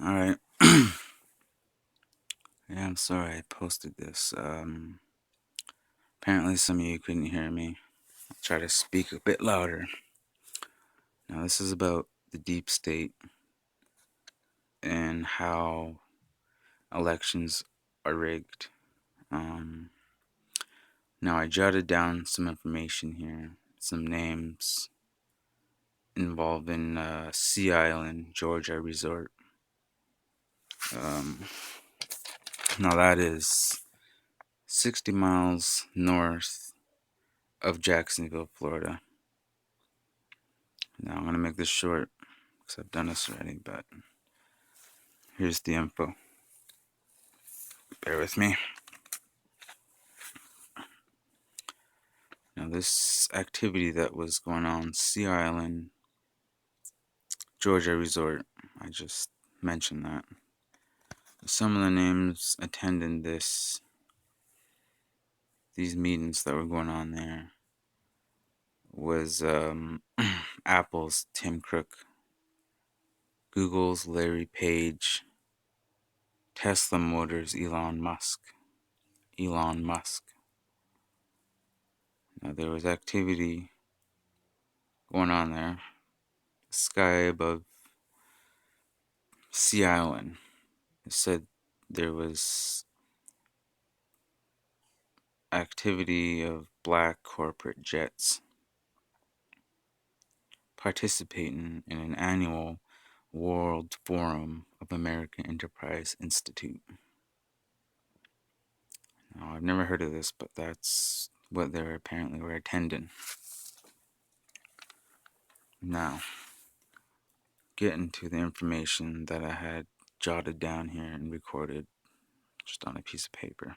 Alright. Yeah, I'm sorry I posted this. Apparently some of you couldn't hear me. I'll try to speak a bit louder. Now, this is about the deep state and how elections are rigged. Um, Now, I jotted down some information here, some names involving Sea Island, Georgia resort. Um, Now, that is 60 miles north of Jacksonville, Florida. Now, I'm going to make this short because I've done this already, but here's the info. Bear with me. Now, this activity that was going on, Sea Island, Georgia resort, I just mentioned that. Some of the names attending these meetings that were going on there was Apple's Tim Cook, Google's Larry Page, Tesla Motors Elon Musk. Now, there was activity going on there. Sky above Sea Island. It said there was activity of black corporate jets participating in an annual World Forum of American Enterprise Institute. Now, I've never heard of this, but that's what they apparently were attending. Now, getting to the information that I had jotted down here and recorded just on a piece of paper.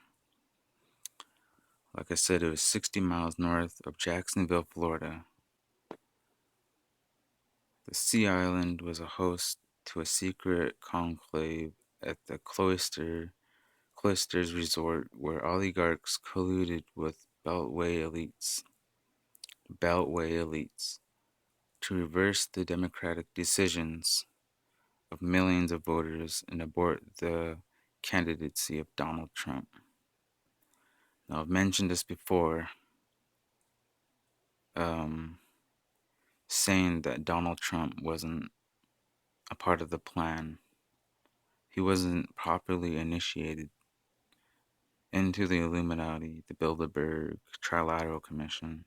Like I said, it was 60 miles north of Jacksonville, Florida. The Sea Island was a host to a secret conclave at the Cloisters Resort where oligarchs colluded with Beltway elites to reverse the democratic decisions of millions of voters and abort the candidacy of Donald Trump. Now, I've mentioned this before, saying that Donald Trump wasn't a part of the plan. He wasn't properly initiated into the Illuminati, the Bilderberg Trilateral Commission,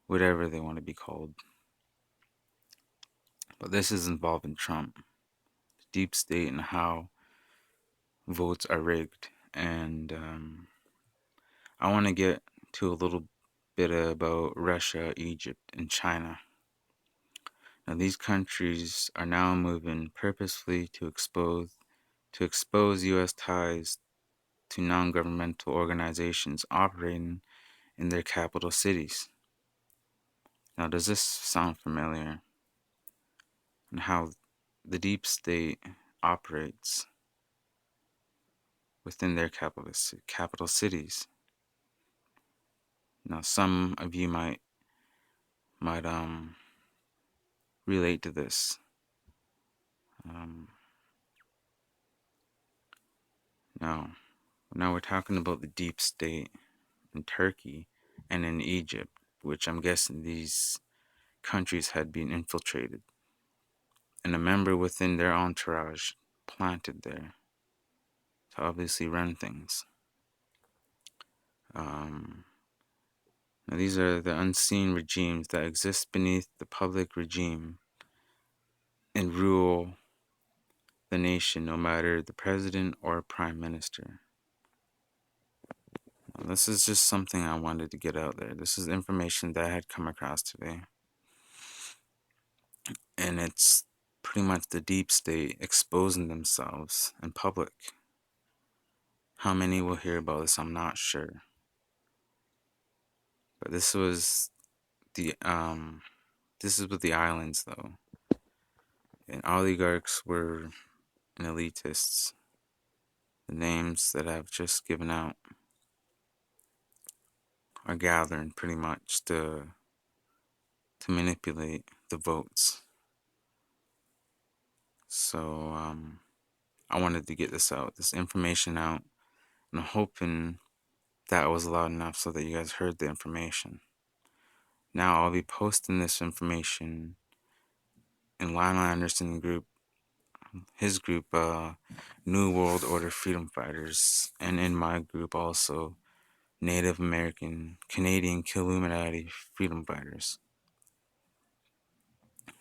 whatever they want to be called. But this is involving Trump, the deep state, and how votes are rigged. And I want to get to a little bit about Russia, Egypt, and China. Now, these countries are now moving purposefully to expose U.S. ties to non-governmental organizations operating in their capital cities. Now, does this sound familiar? And how the deep state operates within their capital cities. Now, some of you might relate to this. Now we're talking about the deep state in Turkey and in Egypt, which I'm guessing these countries had been infiltrated, and a member within their entourage planted there to obviously run things. Now, these are the unseen regimes that exist beneath the public regime and rule the nation, no matter the president or prime minister. Now, this is just something I wanted to get out there. This is information that I had come across today. And it's pretty much the deep state exposing themselves in public. How many will hear about this, I'm not sure. But this is with the islands, though. And oligarchs were and elitists. The names that I've just given out are gathering pretty much to manipulate the votes. So I wanted to get this information out, and I'm hoping that was loud enough so that you guys heard the information. Now I'll be posting this information in Lionel Anderson group, his group, New World Order Freedom Fighters, and in my group also, Native American Canadian Killuminati Freedom Fighters.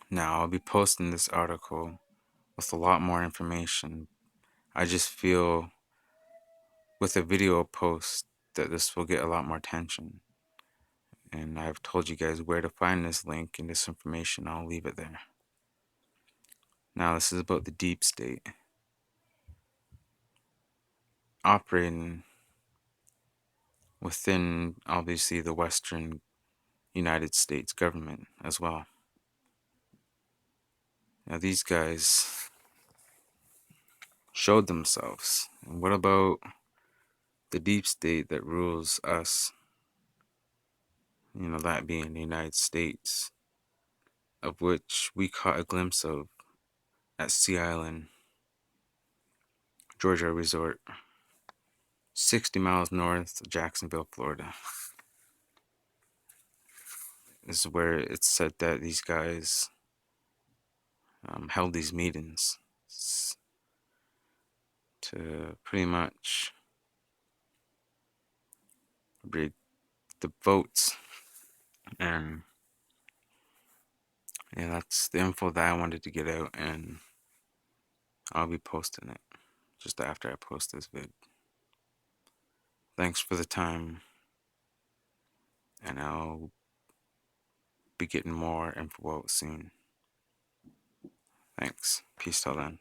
Now I'll be posting this article with a lot more information. I just feel with a video post that this will get a lot more attention. And I've told you guys where to find this link and this information. I'll leave it there. Now this is about the deep state operating within obviously the Western United States government as well. Now these guys showed themselves. And what about the deep state that rules us? You know, that being the United States, of which we caught a glimpse of at Sea Island, Georgia Resort, 60 miles north of Jacksonville, Florida. This is where it's said that these guys held these meetings to pretty much rig the votes. And yeah, that's the info that I wanted to get out, and I'll be posting it just after I post this vid. Thanks for the time, and I'll be getting more info out soon. Thanks. Peace till then.